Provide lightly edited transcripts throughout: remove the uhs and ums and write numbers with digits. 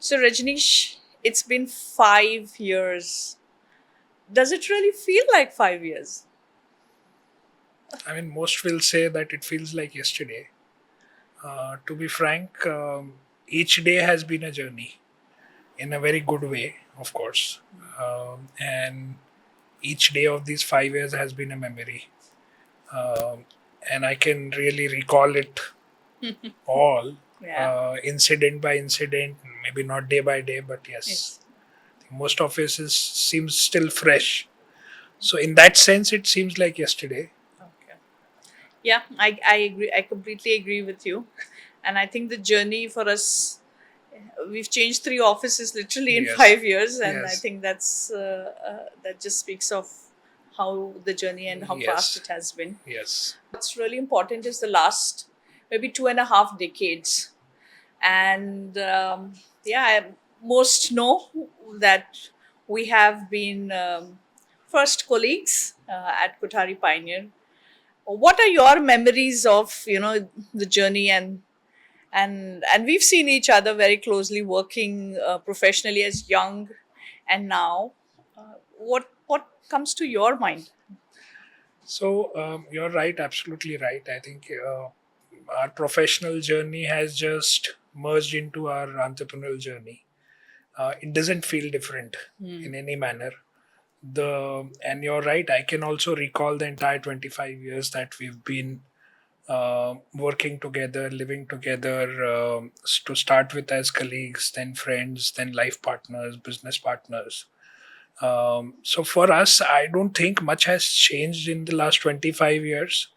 So, Rajneesh, it's been 5 years. Does it really feel like 5 years? I mean, most will say that it feels like yesterday. To be frank, each day has been a journey in a very good way, of course. And each day of these 5 years has been a memory. Um, and I can really recall it all, Yeah. incident by incident, maybe not day by day, but yes, Yes. most of it seems still fresh. So, in that sense, it seems like yesterday. Okay. Yeah, I agree. I completely agree with you. And I think the journey for us, we've changed three offices literally in Yes, 5 years. And I yes, think that just speaks of how the journey and how fast yes, it has been. yes. What's really important is the last maybe 2.5 decades. And yeah, most know that we have been first colleagues at Kothari Pioneer. What are your memories of the journey, and we've seen each other very closely working professionally as young and now. What comes to your mind? So you're right, absolutely right. I think our professional journey has just merged into our entrepreneurial journey. It doesn't feel different in any manner. And you're right. I can also recall the entire 25 years that we've been working together, living together. To start with as colleagues, then friends, then life partners, business partners. So for us, I don't think much has changed in the last 25 years.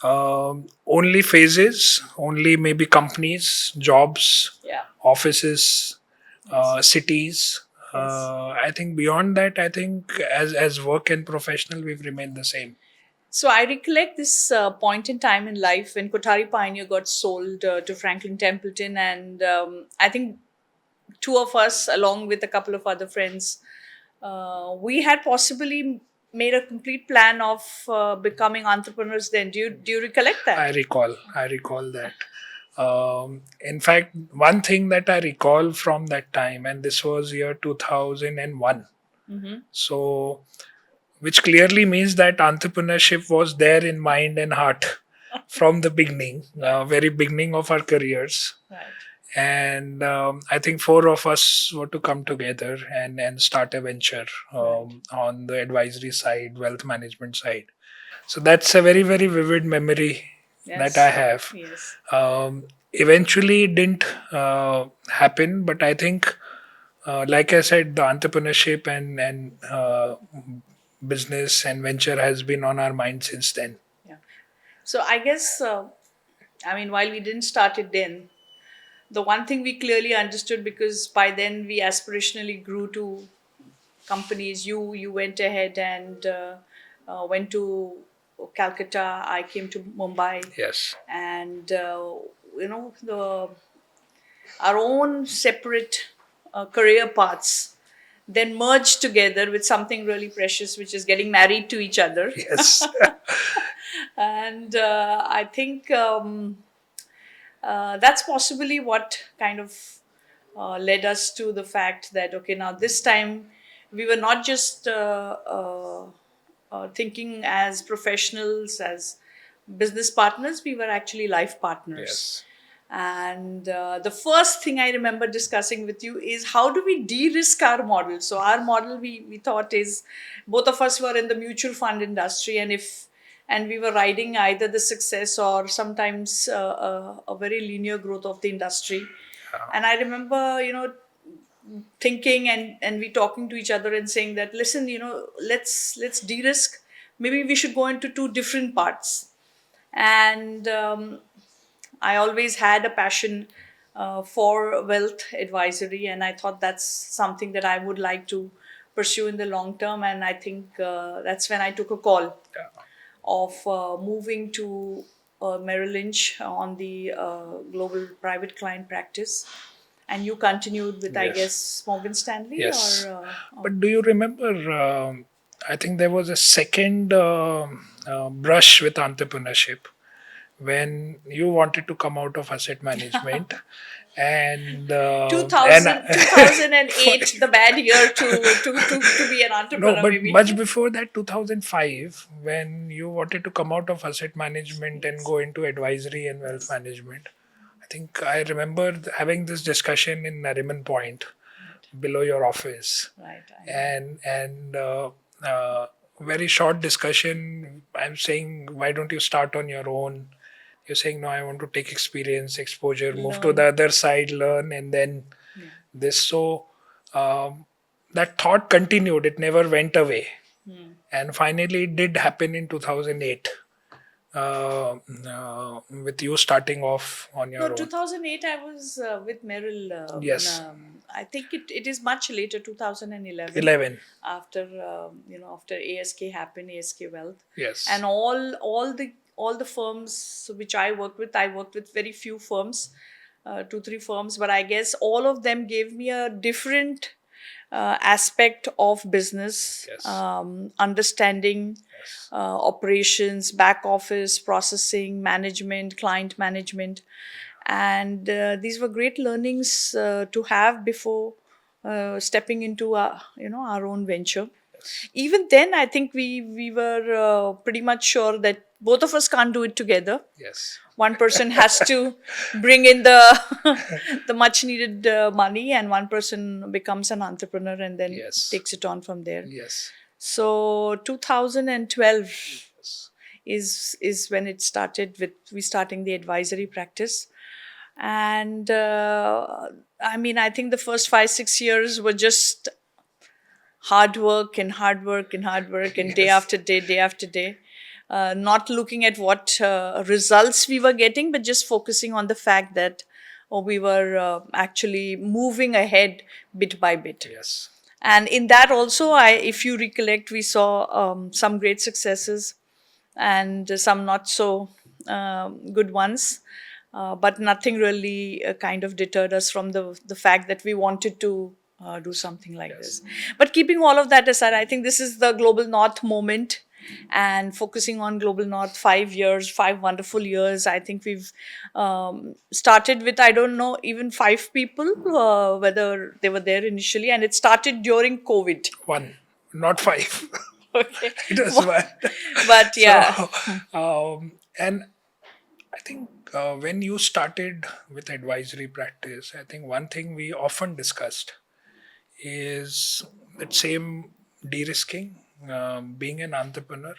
Only phases, only maybe companies, jobs, Yeah. offices, Yes. cities. Yes. I think beyond that, I think as work and professional, we've remained the same. So I recollect this point in time in life when Kothari Pioneer got sold to Franklin Templeton, and I think two of us, along with a couple of other friends, we had possibly made a complete plan of becoming entrepreneurs. Then, do you recollect that? I recall that. In fact, one thing that I recall from that time, and this was year 2001. Mm-hmm. So which clearly means that entrepreneurship was there in mind and heart from the beginning, Right. very beginning of our careers. Right. And I think four of us were to come together and start a venture Right. on the advisory side, wealth management side. So that's a very, very vivid memory that I Yes. have. Yes. Eventually, it didn't happen, but I think, like I said, the entrepreneurship and business and venture has been on our mind since then. Yeah. So I guess I mean, while we didn't start it then, the one thing we clearly understood, because by then we aspirationally grew to companies. You went ahead and went to Calcutta. I came to Mumbai, Yes, and the our own separate career paths then merged together with something really precious, which is getting married to each other. yes, And I think that's possibly what kind of led us to the fact that, okay, now this time we were not just thinking as professionals, as business partners, we were actually life partners. yes, And the first thing I remember discussing with you is how do we de-risk our model. So our model, we thought, is both of us were in the mutual fund industry, and we were riding either the success or sometimes a very linear growth of the industry. And I remember, thinking and we talking to each other and saying that, listen, let's de-risk. Maybe we should go into two different parts. And I always had a passion for wealth advisory, and I thought that's something that I would like to pursue in the long term. And I think that's when I took a call of moving to Merrill Lynch on the global private client practice. And you continued with, I yes, guess, Morgan Stanley, or yes. But do you remember? I think there was a second brush with entrepreneurship, when you wanted to come out of asset management, and 2008, the bad year to be an no, entrepreneur, but maybe. much before that, 2005, when you wanted to come out of asset management and go into advisory and wealth management. I think I remember having this discussion in Nariman Point below your office, Right, I know. and very short discussion. I'm saying, why don't you start on your own? You're saying, no, I want to take experience, exposure, move to the Learn. other side, learn, and then Yeah. this. So um, that thought continued. It never went away, and finally, it did happen in 2008. With you starting off on No, your own. 2008, I was with Merrill. Yes, I think it is much later, 2011, 11. after after ASK happened, ASK Wealth, Yes, and all the firms which I worked with very few firms, two three firms, but I guess all of them gave me a different aspect of business, yes, understanding yes, operations, back office, processing, management, client management. And these were great learnings to have before stepping into our own venture. yes, Even then, I think we were pretty much sure that both of us can't do it together. yes, One person has to bring in the the much needed money, and one person becomes an entrepreneur and then yes, takes it on from there. yes, So 2012 yes, is when it started, with we starting the advisory practice. And I mean, I think the first 5 6 years were just hard work and hard work and hard work, and day yes, after day, day after day, not looking at what results we were getting, but just focusing on the fact that we were actually moving ahead bit by bit. yes, And in that also, if you recollect, we saw some great successes and some not so good ones. But nothing really kind of deterred us from the fact that we wanted to do something like yes, this. But keeping all of that aside, I think this is the Global North moment. And focusing on Global North, 5 years, 5 wonderful years. I think we've started with, I don't know, even 5 people, whether they were there initially. And it started during COVID. one, not five. Okay. It was one. But So, yeah. and I think when you started with advisory practice, I think one thing we often discussed is that same de-risking, being an entrepreneur.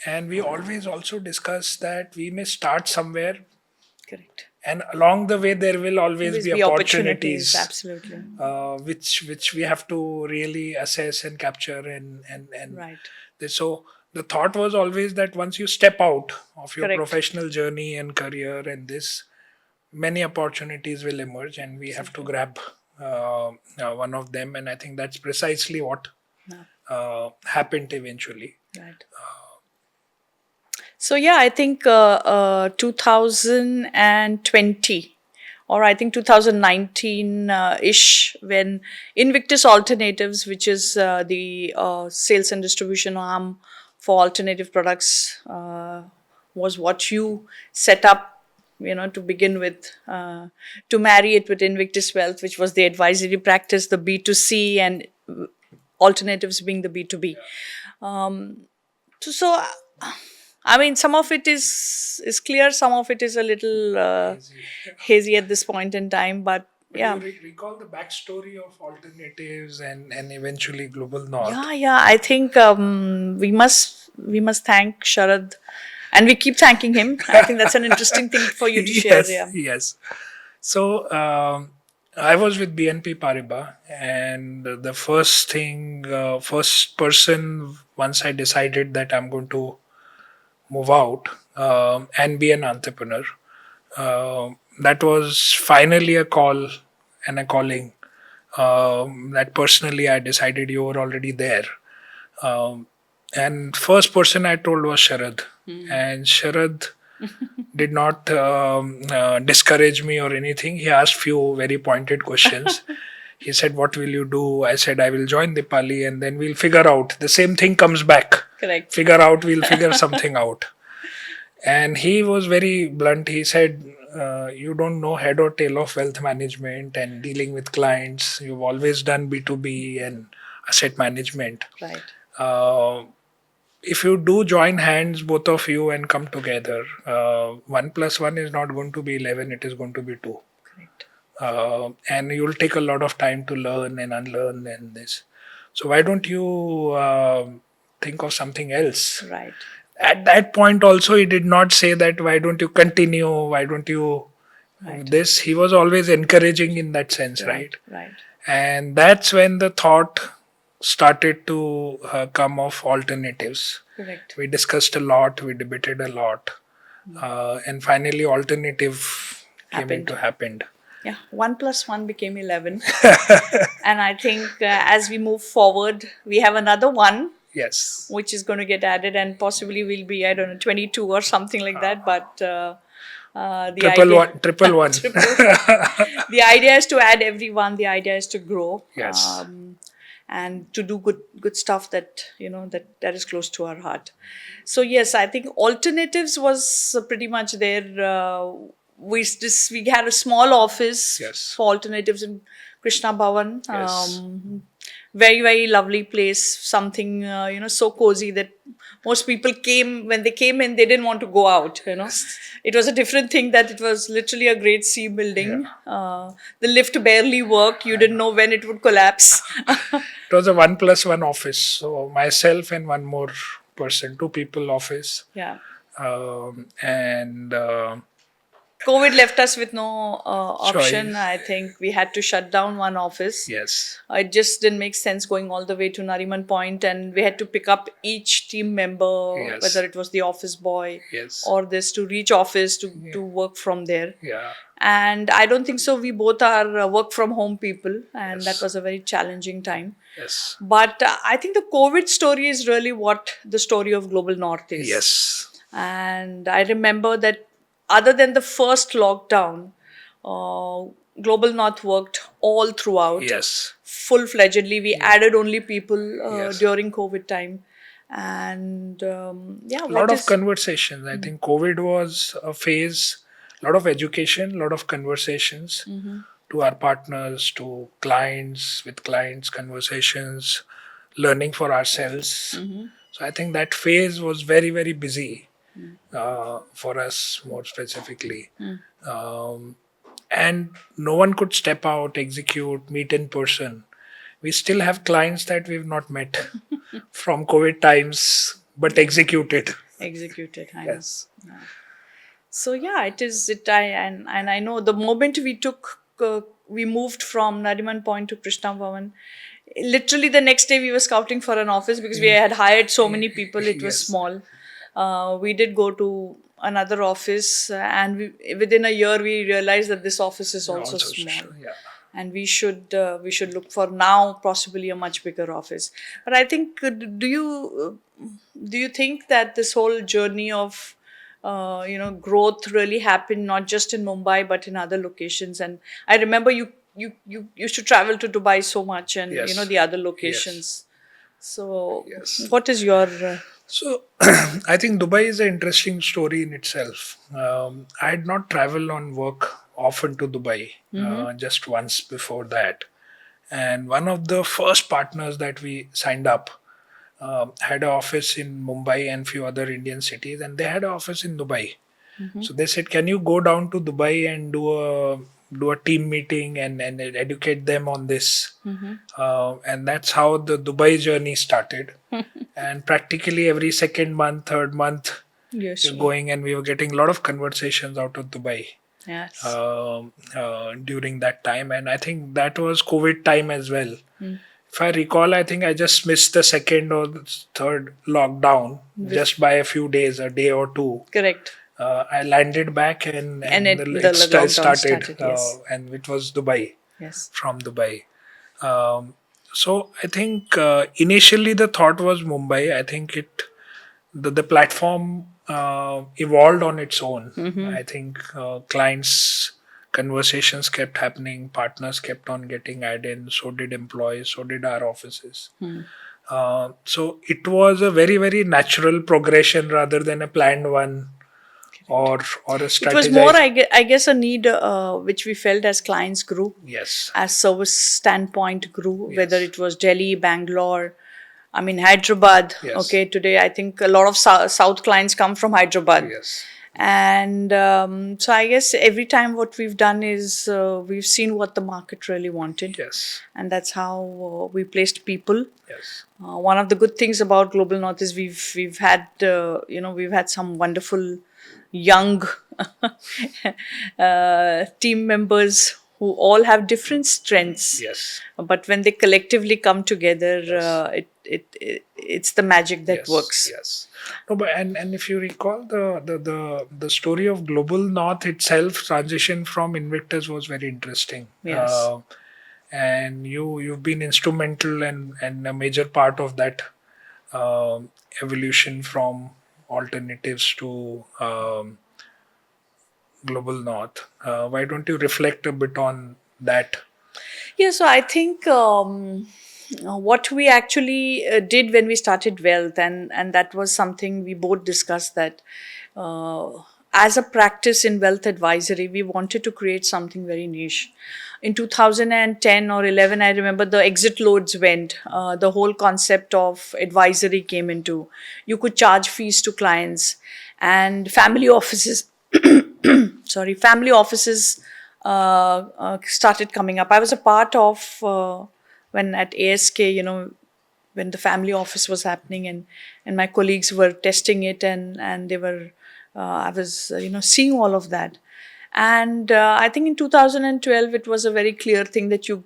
And we always also discuss that we may start somewhere, Correct. and along the way there will always Always be be opportunities, opportunities, absolutely. which we have to really assess and capture, and Right. so the thought was always that once you step out of your Correct. professional journey and career, and this many opportunities will emerge, and we have to grab one of them. And I think that's precisely what No. happened eventually. Right. So yeah, I think 2020, or I think 2019 ish, when Invictus Alternatives, which is the sales and distribution arm for alternative products, was what you set up, to begin with, to marry it with Invictus Wealth, which was the advisory practice, the B2C, and alternatives being the B2B. So I mean, some of it is clear, some of it is a little hazy at this point in time, but But yeah. you recall the backstory of alternatives and eventually Global North. Yeah, I think we must thank Sharad, and we keep thanking him. I think that's an interesting thing for you to share. Yes, Yeah. yes. So I was with BNP Paribas, and the first person, once I decided that I'm going to move out and be an entrepreneur, that was finally a call and a calling. That personally, I decided you were already there. Um, and first person I told was Sharad, and Sharad did not discourage me or anything. He asked few very pointed questions. He said, "What will you do?" I said, "I will join Dipali, and then we'll figure out." The same thing comes back. Correct. Figure out. We'll figure something out. And he was very blunt. He said, you don't know head or tail of wealth management and dealing with clients. You've always done B2B and asset management. Right. Uh, if you do join hands, both of you, and come together, 1 plus 1 is not going to be 11, it is going to be 2. Correct. And you'll take a lot of time to learn and unlearn and this. So why don't you think of something else? Right. At that point also, he did not say that why don't you continue, why don't you Right. this. He was always encouraging in that sense, right? Right. And that's when the thought started to come of alternatives. Correct. We discussed a lot, we debated a lot, and finally alternative came into happened. Yeah, 1 plus 1 became 11. And I think as we move forward, we have another one Yes. which is going to get added, and possibly will be, I don't know, 22 or something like that. But the Triple one. The idea is to add everyone. The idea is to grow. Yes. And to do good stuff that that is close to our heart. So yes, I think alternatives was pretty much there. We had a small office Yes. for alternatives in Krishna Bhavan. Yes. Very, very lovely place. Something so cozy that most people when they came in, they didn't want to go out. It was a different thing, that it was literally a grade C building. The lift barely worked. You didn't know when it would collapse. It was a 1 plus 1 office. So myself and one more person, 2 people office. Yeah. And COVID left us with no option. Choice. I think we had to shut down one office. yes. It just didn't make sense going all the way to Nariman Point, and we had to pick up each team member, Yes. whether it was the office boy Yes. or this, to reach office to work from there. Yeah. And I don't think so. We both are work from home people, and Yes. that was a very challenging time. Yes. But I think the COVID story is really what the story of Global North is. Yes. And I remember that other than the first lockdown, Global North worked all throughout, Yes. full-fledgedly. We added only people Yes. during COVID time. And A lot of conversations. I think COVID was a phase, a lot of education, a lot of conversations to our partners, to clients, with clients, conversations, learning for ourselves. So I think that phase was very, very busy for us more specifically. And no one could step out, execute, meet in person. We still have clients that we've not met from COVID times, but executed. executed. I know. Yes. So yeah, it is. And I know the moment we moved from Nariman Point to Krishna Bhavan. Literally the next day we were scouting for an office because we had hired so many people. It was Yes. small. We did go to another office, and within a year we realized that this office is also small. Yeah. And we should look for now possibly a much bigger office. But I think, do you think that this whole journey of growth really happened not just in Mumbai but in other locations? And I remember you used to travel to Dubai so much, and Yes. the other locations. So Yes. what is your So I think Dubai is an interesting story in itself. I had not traveled on work often to Dubai, just once before that. And one of the first partners that we signed up had an office in Mumbai and few other Indian cities, and they had an office in Dubai. So they said, "Can you go down to Dubai and do a team meeting and educate them on this?" And that's how the Dubai journey started. And practically every second month, third month, yes? we're going, and we were getting a lot of conversations out of Dubai Yes. during that time. And I think that was COVID time as well. If I recall, I think I just missed the second or the third lockdown just by a few days, a day or two. Correct. I landed back and the it lockdown started, yes. and it was Dubai, Yes. from Dubai. So I think initially the thought was Mumbai. I think the platform evolved on its own. I think clients' conversations kept happening, partners kept on getting added, so did employees, so did our offices. So it was a very, very natural progression rather than a planned one or a It was more, strategize. I guess, a need which we felt as clients grew, Yes, as service standpoint grew, whether yes, it was Delhi, Bangalore, I mean, Hyderabad. yes, Okay, today I think a lot of South clients come from Hyderabad. yes, And so I guess every time what we've done is we've seen what the market really wanted. yes, And that's how we placed people. yes, One of the good things about Global North is we've had we've had some wonderful young team members who all have different strengths, yes, but when they collectively come together, yes. it's the magic that Yes, works. yes. No, but and if you recall the story of Global North itself, transition from Invictus was very interesting. Yes. And you've been instrumental and a major part of that evolution from alternatives to Global North. Why don't you reflect a bit on that? Yeah, so I think what we actually did when we started Wealth, and that was something we both discussed, that uh, as a practice in wealth advisory, we wanted to create something very niche. In 2010 or 11, I remember the exit loads went. The whole concept of advisory came into. You could charge fees to clients, and family offices family offices started coming up. I was a part of when at ASK, when the family office was happening, and my colleagues were testing it, and they were I was seeing all of that. And I think in 2012 it was a very clear thing that you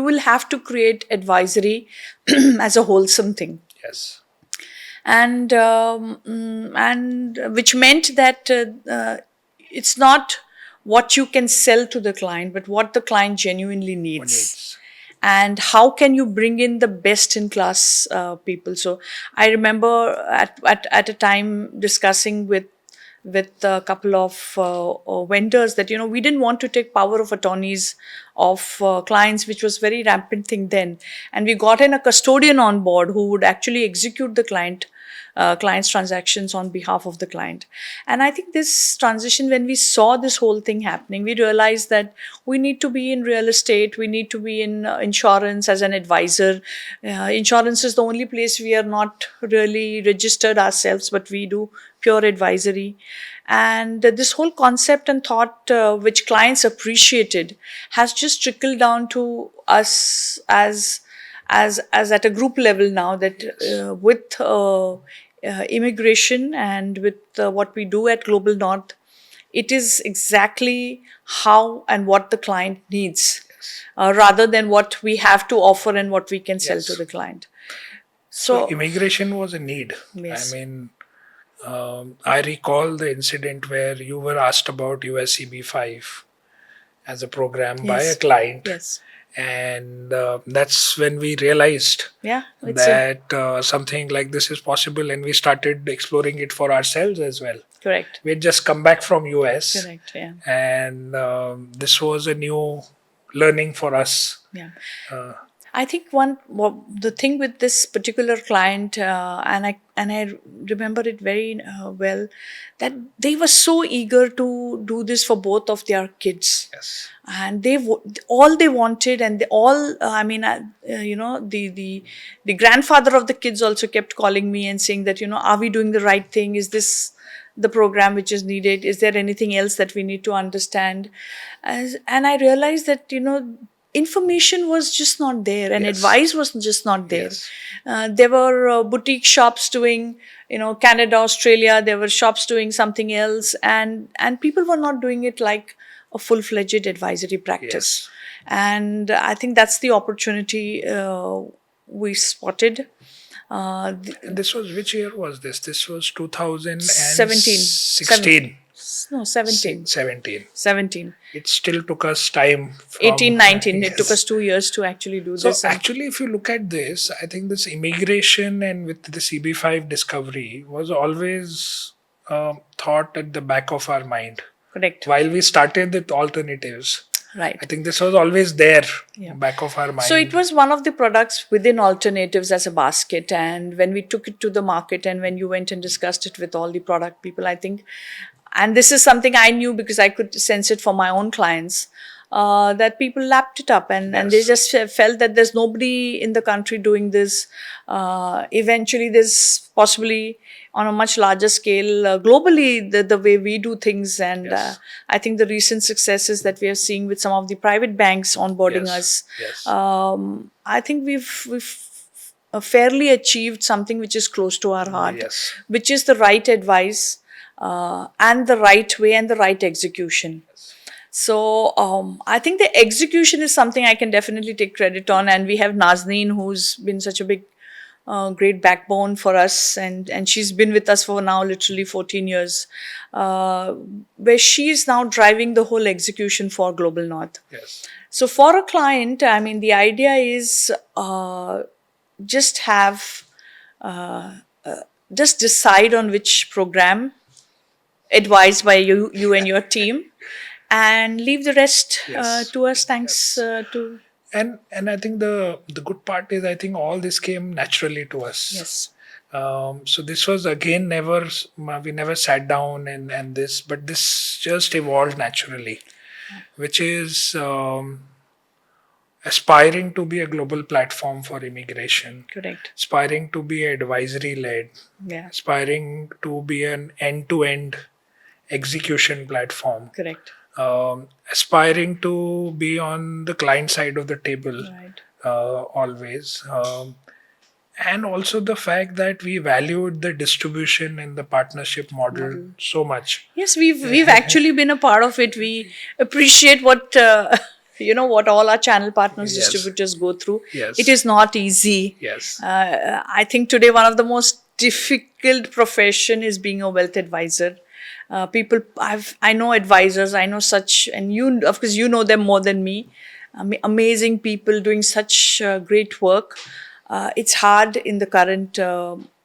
will have to create advisory as a wholesome thing. Yes, And which meant that it's not what you can sell to the client, but what the client genuinely one needs, needs. and how can you bring in the best in class people. So I remember at a time discussing with a couple of vendors that we didn't want to take power of attorneys of clients, which was very rampant thing then, and we got in a custodian on board who would actually execute the client's transactions on behalf of the client. And I think this transition, when we saw this whole thing happening, we realized that we need to be in real estate, we need to be in insurance as an advisor. Insurance is the only place we are not really registered ourselves, but we do pure advisory. And this whole concept and thought, which clients appreciated, has just trickled down to us as at a group level now, that Yes, with immigration and with what we do at Global North, it is exactly how and what the client needs, yes, rather than what we have to offer and what we can sell to yes. the client. So So, immigration was a need. I yes, mean, I recall the incident where you were asked about USCB5 as a program by a yes, client, yes, and that's when we realized yeah, it's a that something like this is possible, and we started exploring it for ourselves as well. correct, We had just come back from US, correct, yeah. and this was a new learning for us. Yeah. Uh, I think the thing with this particular client, and I remember it very well, that they were so eager to do this for both of their kids, yes, and all they wanted, and they all the grandfather of the kids also kept calling me and saying that, are we doing the right thing? Is this the program which is needed? Is there anything else that we need to understand? And I realized that information was just not there, and yes, advice was just not there. yes, There were boutique shops doing, Canada, Australia. There were shops doing something else, and people were not doing it like a full-fledged advisory practice. yes. And I think that's the opportunity we spotted. And this was, which year was this? This was 17, 2016, no, 17, 17. 17, It still took us time 18, from 19. It took us yes. 2 years to actually do So this. And actually, if you look at this, I think this immigration and with the CB5 discovery was always thought at the back of our mind. correct, While we started with alternatives, I right. think this was always there, Yeah. back of our So it mind. was one of the products within alternatives as a basket. And when we took it to the market and when you went and discussed it with all the product people, I think and this is something I knew because I could sense it for my own clients, that people lapped it up, and they just felt that there's nobody in the country doing this. Eventually, there's possibly on a much larger scale globally the way we do things, and I think the recent successes that we are seeing with some of the private banks onboarding us, I think we've fairly achieved something which is close to our heart, which is the right advice, and the right way and the right execution. So I think the execution is something I can definitely take credit on, and we have Nazneen, who's been such a big, great backbone for us, and she's been with us for now literally 14 years, where she is now driving the whole execution for Global North. So for a client, I mean, the idea is just have, just decide on which program advised by you and your team, and leave the rest to us. Thanks to. And I think the good part is I think all this came naturally to us. So this was again we never sat down and this, but this just evolved naturally, which is aspiring to be a global platform for immigration. Correct. Aspiring to be advisory led. Aspiring to be an end-to-end execution platform. Correct. Aspiring to be on the client side of the table, always. And also the fact that we valued the distribution and the partnership model so much. Yes, we've actually been a part of it. We appreciate what what all our channel partners, distributors go through. It is not easy. I think today one of the most difficult profession is being a wealth advisor. I know advisors, I know such, and you, of course, you know them more than me. Amazing people doing such great work. It's hard in the current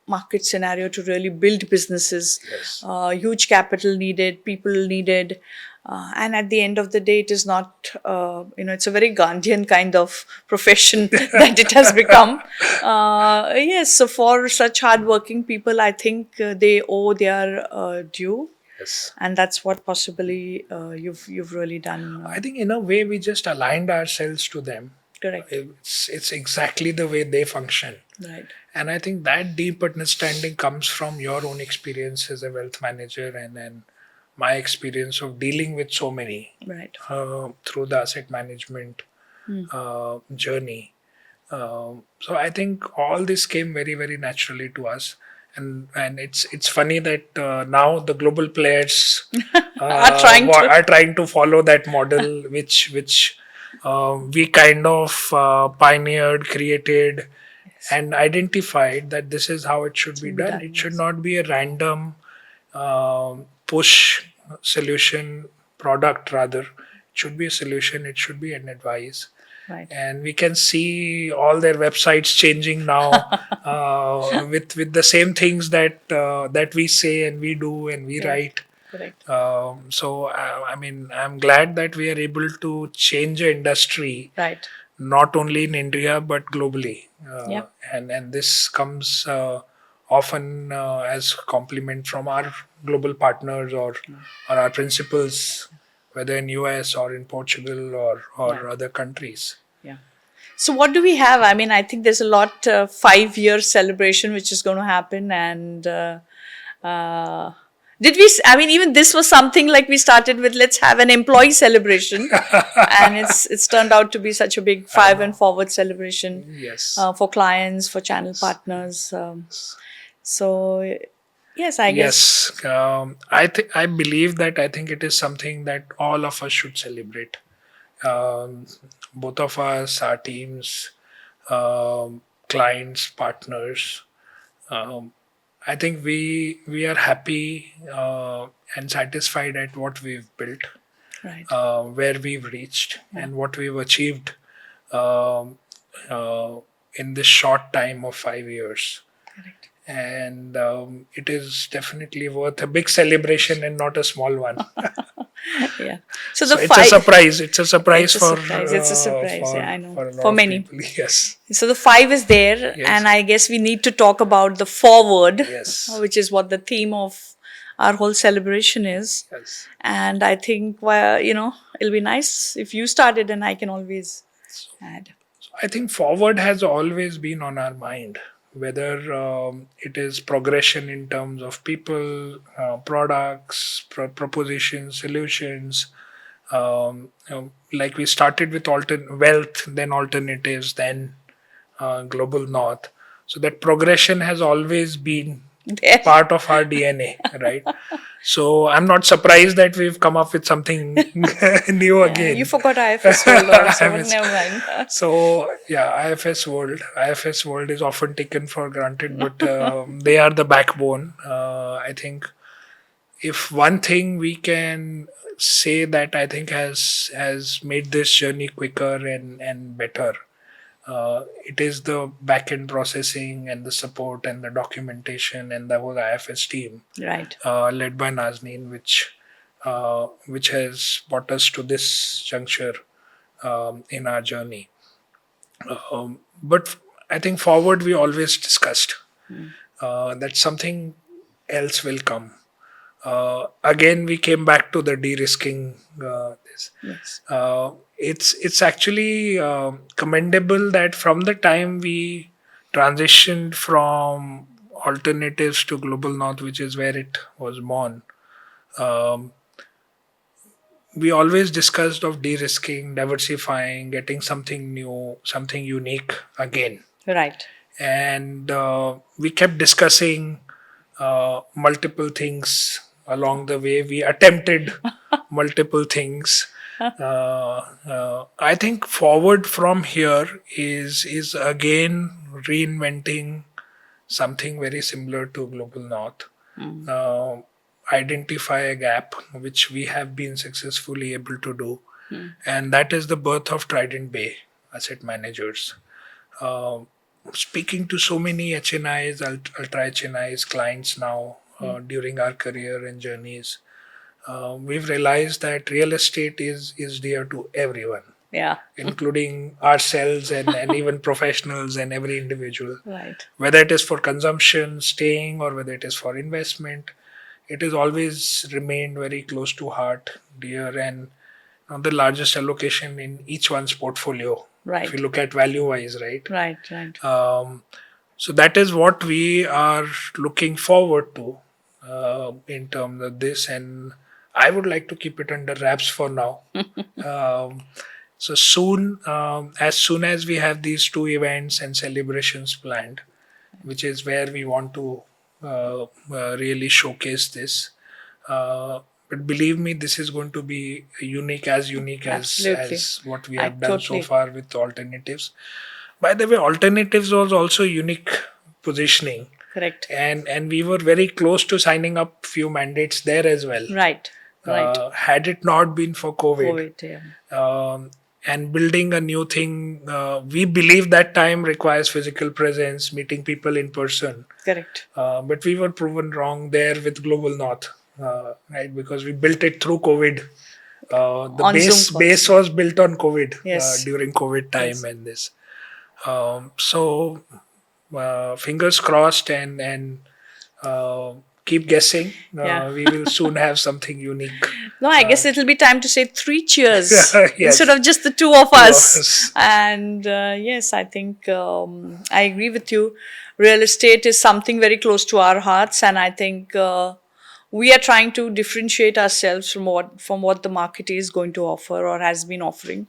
market scenario to really build businesses. Huge capital needed, people needed. And at the end of the day, it is not, it's a very Gandhian kind of profession that it has become. So for such hardworking people, I think they owe their due. And that's what possibly you've really done. I think in a way we just aligned ourselves to them. Correct. It's exactly the way they function. Right. And I think that deep understanding comes from your own experience as a wealth manager and my experience of dealing with so many through the asset management journey. So I think all this came very, very naturally to us. And it's funny that now the global players are trying to follow that model, which we kind of pioneered, created, and identified that this is how it should be done. It should not be a random push solution product. Rather, it should be a solution. It should be an advice. Right. And we can see all their websites changing now with the same things that we say and we do and we write. Correct. So I mean, I'm glad that we are able to change the industry, not only in India but globally. And this comes often as compliment from our global partners or our principals, whether in US or in Portugal or other countries. So what do we have? I mean, I think there's a lot 5-year celebration which is going to happen, and even this was something like we started with, let's have an employee celebration, and it's turned out to be such a big 5 and forward celebration for clients, for channel partners. So yes, I guess. I believe that I think it is something that all of us should celebrate. Both of us, our teams, clients, partners. I think we are happy and satisfied at what we've built, where we've reached, and what we've achieved in this short time of 5 years. Correct. And it is definitely worth a big celebration and not a small one. So it's a surprise. It's a surprise for I know. For many people. Yes. So the 5 is there, and I guess we need to talk about the forward, which is what the theme of our whole celebration is. Yes. And I think, well, it'll be nice if you started, and I can always add. I think forward has always been on our mind, whether it is progression in terms of people, products, propositions, solutions. Like we started with wealth, then alternatives, then global north. So that progression has always been There. part of our DNA, right? So I'm not surprised that we've come up with something new Yeah, you again. forgot IFS world also, but IFS. never mind. So yeah, IFS world is often taken for granted, but they are the backbone. I think if one thing we can say that I think has made this journey quicker and better, it is the back end processing and the support and the documentation and the whole IFS team, Right. led by Nazneen, which has brought us to this juncture in our journey. But I think forward we always discussed that something else will come. Again, we came back to the de-risking. Yes. It's actually commendable that from the time we transitioned from alternatives to global north, which is where it was born, um, we always discussed of de-risking, diversifying, getting something new, something unique again. Right. And we kept discussing multiple things along the way. We attempted multiple things. I think forward from here is again reinventing something very similar to global north. Uh, Identify a gap which we have been successfully able to do, and that is the birth of Trident Bay Asset Managers. Uh, Speaking to so many HNIs, ultra HNIs clients now during our career and journeys, we've realized that real estate is dear to everyone, Yeah. including ourselves and even professionals and every individual. Right. Whether it is for consumption, staying, or whether it is for investment, it has always remained very close to heart, dear, and the largest allocation in each one's portfolio. If you Right. look at value wise, right? Right. Right. So that is what we are looking forward to in terms of this, and I would like to keep it under wraps for now. um, so as soon as we have these two events and celebrations planned, which is where we want to really showcase this. But believe me, this is going to be unique Absolutely. as what we I have done so totally. far with alternatives. By the way, alternatives was also unique positioning, Correct. and we were very close to signing up few mandates there as well. Right. Right. Had it not been for COVID, COVID. Yeah. and building a new thing, we believe that time requires physical presence, meeting people in person. Correct. But we were proven wrong there with Global North, right? Because we built it through COVID. The On Zoom base calls. was built on COVID Yes. during COVID time Yes. and this. So fingers crossed and keep guessing. Yeah. We will soon have something unique. No, I guess it'll be time to say 3 cheers Yes. instead of just the two of Two of us. us. And yes, I think I agree with you. Real estate is something very close to our hearts, and I think we are trying to differentiate ourselves from what the market is going to offer or has been offering,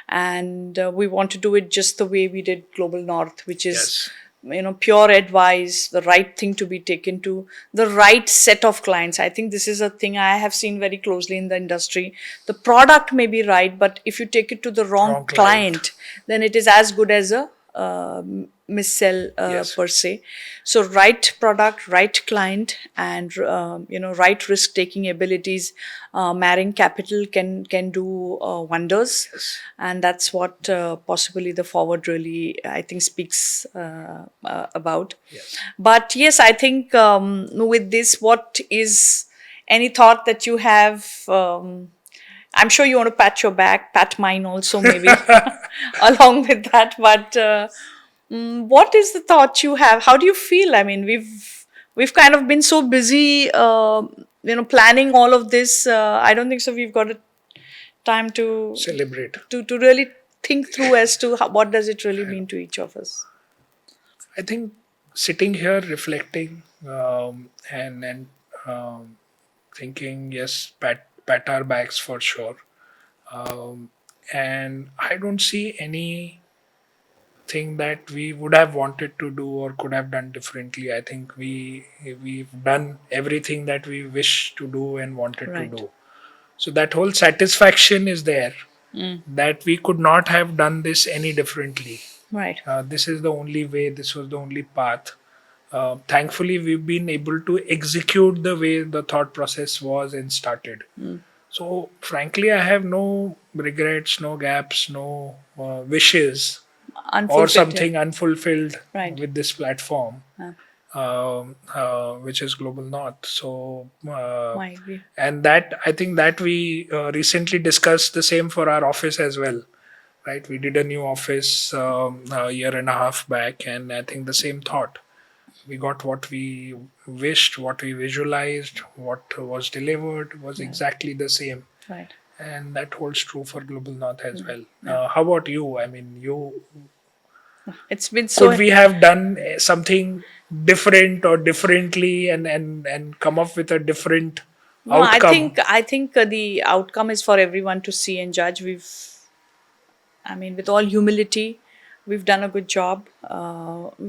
and we want to do it just the way we did Global North, which is Yes. pure advice, the right thing to be taken to the right set of clients. I think this is a thing I have seen very closely in the industry. The product may be right, but if you take it to the wrong Wrong client. client, then it is as good as a missell Yes. per se. So right product, right client, and right risk taking abilities, marrying capital can do wonders. Yes. And that's what possibly the forward really, I think, speaks about. Yes. But yes, I think with this, what is any thought that you have? I'm sure you want to pat your back, pat mine also, maybe along with that. But what is the thought you have? How do you feel? I mean, we've kind of been so busy planning all of this, I don't think so. We've got a time Celebrate. to really think through as to what does it really mean to each of us. I think sitting here reflecting, and thinking, yes, pat our backs for sure. Um, and I don't see anything that we would have wanted to do or could have done differently. I think we've done everything that we wish to do and wanted to Right. do. So that whole satisfaction is there, Mm. that we could not have done this any differently. Right. This is the only way. This was the only path. Thankfully, we've been able to execute the way the thought process was and started. Mm. So, frankly, I have no regrets, no gaps, no wishes or Unfulfilled. something unfulfilled Right. with this platform, Uh, which is Global North. So, I agree. and that I think that we recently discussed the same for our office as well. Right, we did a new office a year and a half back, and I think the same thought. We got what we wished, what we visualized, what was delivered was Yeah. exactly the same, Right. and that holds true for Global North as well. Yeah. How about you? I mean, you It's been could so. we have done something different or differently, and come up with a different No, outcome? I think the outcome is for everyone to see and judge. I mean, with all humility, we've done a good job.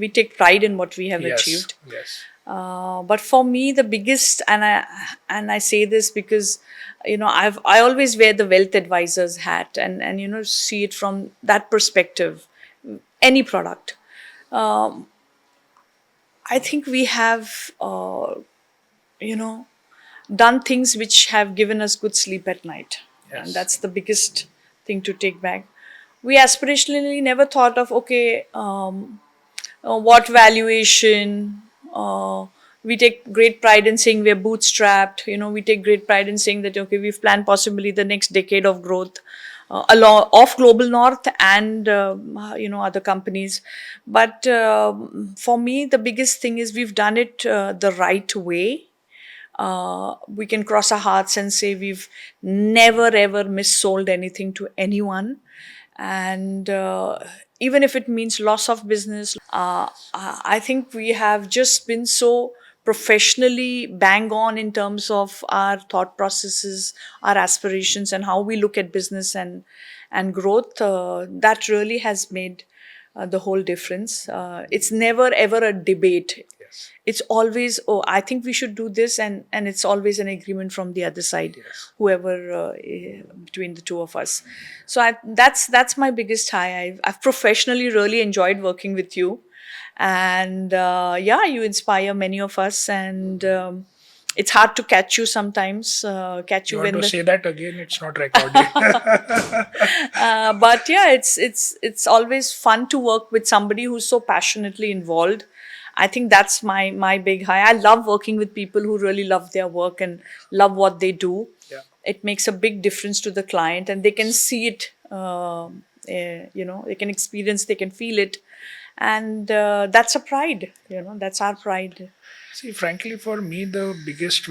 We take pride in what we have Yes, achieved. yes, But for me, the biggest, and I say this because I always wear the wealth advisor's hat, and see it from that perspective. Any product, I think we have you know done things which have given us good sleep at night, and yes. that's the biggest thing to take back. We aspirationally never thought of, okay, what valuation. We take great pride in saying we're bootstrapped. We take great pride in saying that, okay, we've planned possibly the next decade of growth along of Global North and other companies. But for me, the biggest thing is we've done it the right way. We can cross our hearts and say we've never ever missold anything to anyone. And even if it means loss of business, I think we have just been so professionally bang on in terms of our thought processes, our aspirations, and how we look at business and growth. That really has made the whole difference. It's never ever a debate. Yes. It's always, oh, I think we should do this, and it's always an agreement from the other side, Yes. whoever between the two of us. So that's my biggest high. I've professionally really enjoyed working with you, and yeah, you inspire many of us, and it's hard to catch you sometimes. Catch You you want when to the say that again? It's not recorded. but yeah, it's always fun to work with somebody who's so passionately involved. I think that's my big high. I love working with people who really love their work and love what they do. Yeah. It makes a big difference to the client, and they can see it. They can experience, they can feel it, and that's a pride. That's our pride. See, frankly, for me, the biggest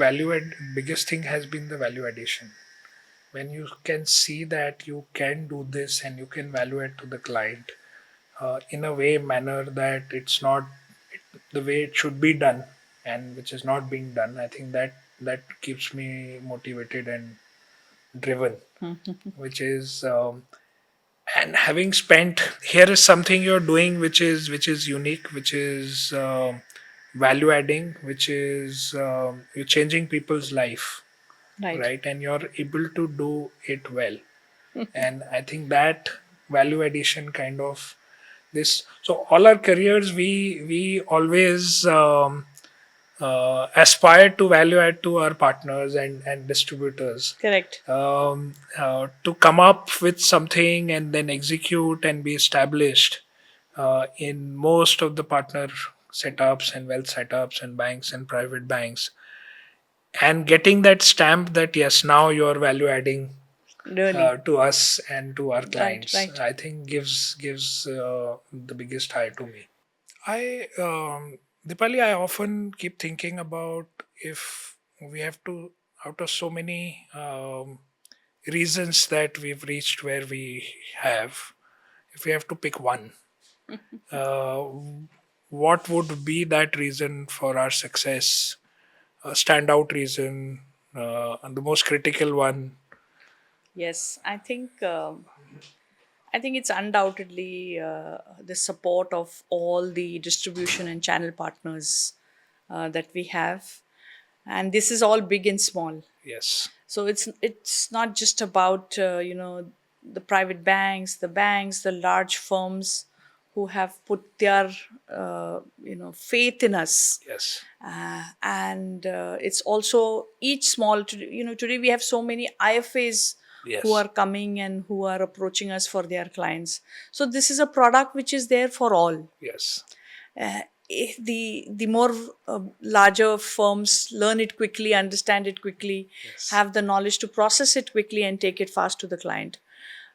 thing has been the value addition. When you can see that you can do this and you can value add to the client in a manner that it's not the way it should be done, and which is not being done. I think that keeps me motivated and driven, which is and having spent here is something you're doing which is unique, which is value adding, which is you're changing people's life, Right. right, and you're able to do it well. And I think that value addition kind of this, so all our careers we always aspire to value add to our partners and distributors, Correct. to come up with something and then execute and be established in most of the partner setups and wealth setups and banks and private banks, and getting that stamp that yes, now you're value adding Really. to us and to our Right. clients, Right. I think gives the biggest high to me. I Dipali, I often keep thinking about if we have to, out of so many reasons that we've reached where we have, if we have to pick one, uh, what would be that reason for our success? A standout reason, and the most critical one. Yes, I think it's undoubtedly the support of all the distribution and channel partners that we have, and this is all big and small. Yes, So it's not just about the private banks, the large firms who have put their faith in us, yes, and it's also each small. Today we have so many IFAs who yes, are coming and who are approaching us for their clients. So this is a product which is there for all. yes, If the more larger firms learn it quickly, understand it quickly, yes, have the knowledge to process it quickly and take it fast to the client.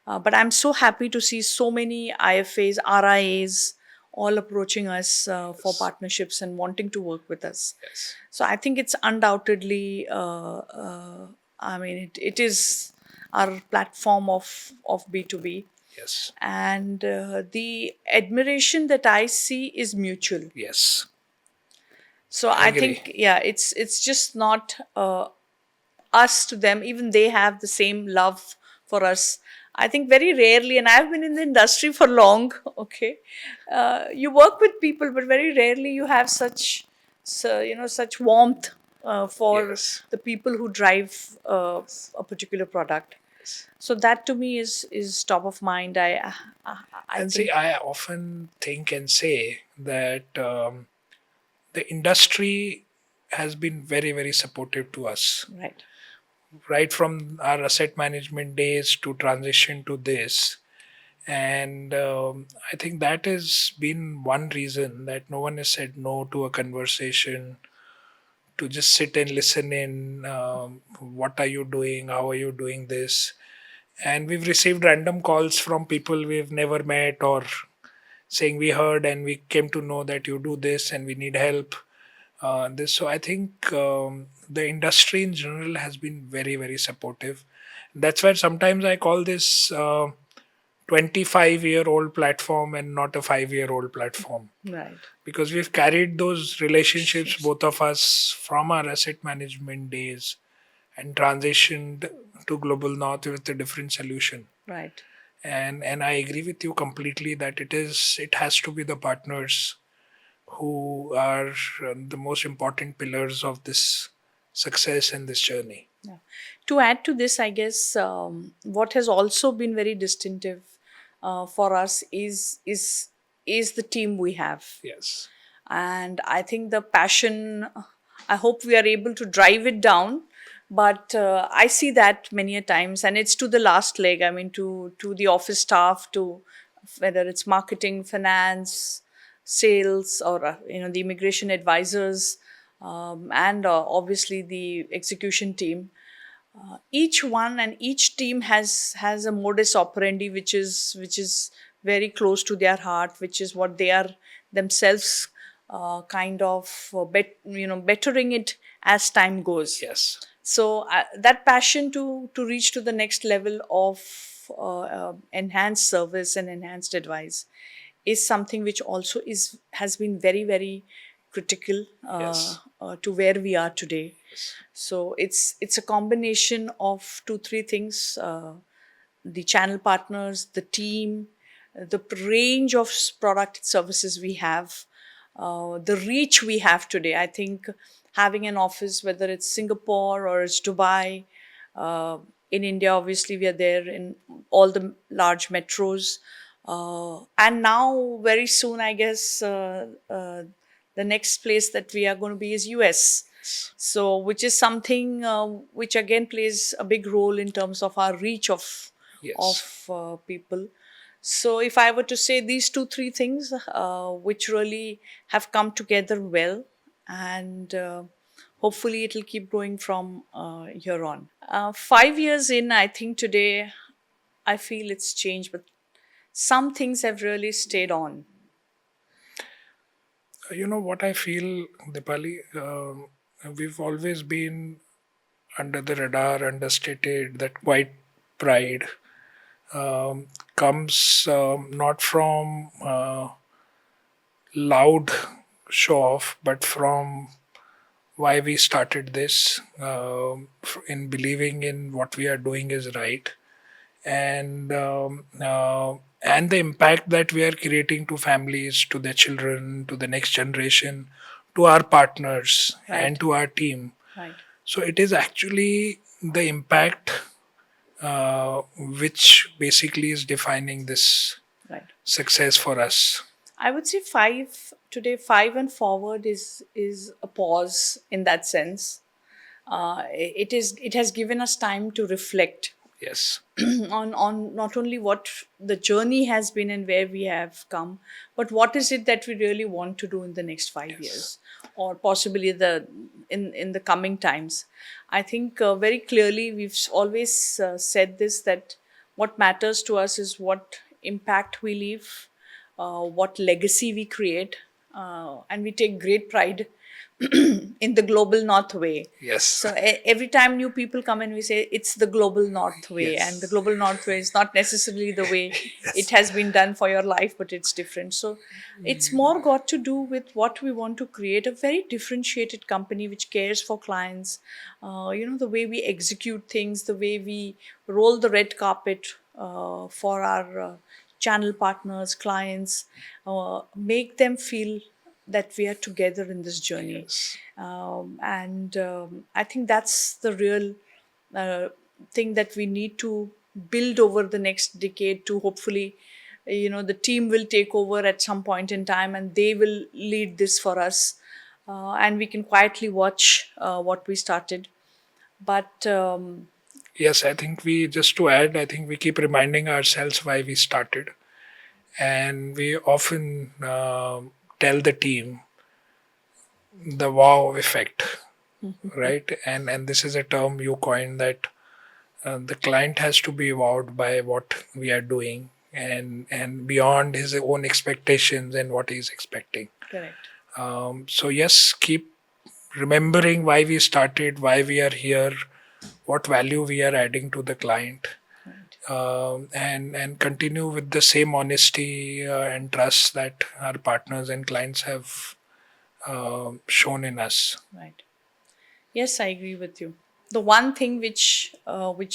But I'm so happy to see so many IFAs, RIAs, all approaching us for yes, partnerships and wanting to work with us. yes, So I think it's undoubtedly, I mean, it is our platform of B2B. yes, And the admiration that I see is mutual. yes. So I I agree. think, yeah, it's just not us to them. Even they have the same love for us. I think very rarely, and I've been in the industry for long. Okay, you work with people, but very rarely you have such warmth for Yes, the people who drive yes, a particular product. yes. So that to me is top of mind. I And see, think. I often think and say that the industry has been very, very supportive to us, Right. right from our asset management days to transition to this. And I think that has been one reason that no one has said no to a conversation, to just sit and listen in. What are you doing? How are you doing this? And we've received random calls from people we've never met, or saying we heard and we came to know that you do this and we need help. This, so I think the industry in general has been very, very supportive. That's why sometimes I call this 25-year-old platform and not a 5-year-old platform, Right. because we've carried those relationships, Relationships. both of us, from our asset management days and transitioned to Global North with a different solution. Right. And I agree with you completely that it has to be the partners who are the most important pillars of this success and this journey. Yeah. To add to this, I guess what has also been very distinctive for us is the team we have, Yes, and I think the passion. I hope we are able to drive it down, but I see that many a times, and it's to the last leg. I mean, to the office staff, to whether it's marketing, finance, sales, or the immigration advisors, and obviously the execution team. Each one and each team has a modus operandi which is very close to their heart, which is what they are themselves kind of bettering it as time goes. yes, So that passion to reach to the next level of enhanced service and enhanced advice is something which also is has been very, very critical yes, to where we are today. yes, So it's a combination of two three things: the channel partners, the team, the range of product services we have, the reach we have today. I think having an office, whether it's Singapore or it's Dubai, uh, in India, obviously we are there in all the large metros, and now very soon, I guess, the next place that we are going to be is US. yes, So which is something which again plays a big role in terms of our reach of yes. people. So if I were to say these two three things which really have come together well, and hopefully it'll keep going from here on. 5 years in, I think today I feel it's changed, but some things have really stayed on. You know what I feel, Dipali? we've always been under the radar, understated. That quiet pride um, comes not from loud show off, but from why we started this, in believing in what we are doing is right, and the impact that we are creating to families, to their children, to the next generation, to our partners, and Right. to our team. Right. So it is actually the impact which basically is defining this Right. success for us. I would say five today, five and forward is a pause in that sense. It has given us time to reflect Yes. on not only what the journey has been and where we have come, but what is it that we really want to do in the next 5 years, Yes. or possibly in the coming times. I think very clearly we've always said this, that what matters to us is what impact we leave, what legacy we create, and we take great pride in the global north way. Yes. So every time new people come in, we say it's the global north way, and the Yes. global north way is not necessarily the way it Yes. has been done for your life, but it's different. So it's more got to do with what we want to create, a very differentiated company which cares for clients. The way we execute things, the way we roll the red carpet for our channel partners, clients, make them feel that we are together in this journey. Yes. And I think that's the real uh, thing that we need to build over the next decade, to hopefully, the team will take over at some point in time and they will lead this for us. And we can quietly watch what we started. But Yes, I think we, just to add, I think we keep reminding ourselves why we started. And we often tell the team the wow effect, right? And this is a term you coined, that the client has to be wowed by what we are doing, and beyond his own expectations and what he's expecting. correct. So yes, keep remembering why we started, why we are here, what value we are adding to the client, Right. and continue with the same honesty and trust that our partners and clients have shown in us. Right. Yes, I agree with you. The one thing which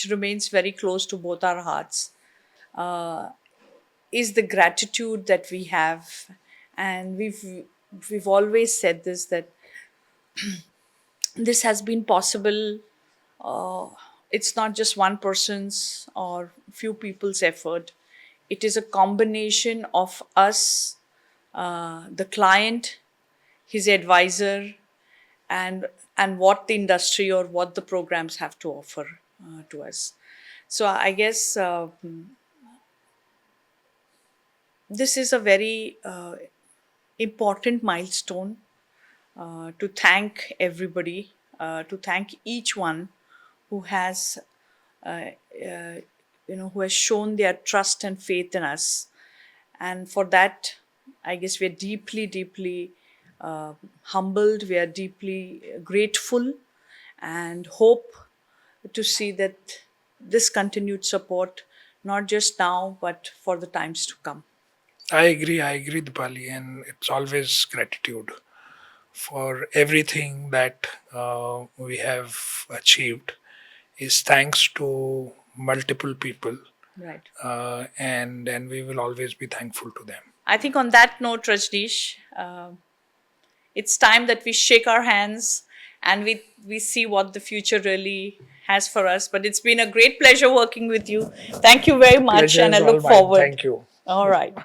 remains very close to both our hearts is the gratitude that we have, and we've always said this, that this has been possible. It's not just one person's or few people's effort. It is a combination of us, the client, his advisor, and what the industry or what the programs have to offer to us. So I guess this is a very important milestone, to thank everybody, to thank each one who has, uh, uh, who has shown their trust and faith in us. And for that, I guess we're deeply, deeply humbled. We are deeply grateful, and hope to see that this continued support, not just now, but for the times to come. I agree, Dipali, and it's always gratitude for everything that we have achieved is thanks to multiple people, Right. and we will always be thankful to them. I think on that note, Rajneesh, it's time that we shake our hands and we see what the future really has for us. But it's been a great pleasure working with you. Thank you very much, Pleasure and I is all look mine. forward. Thank you. All right.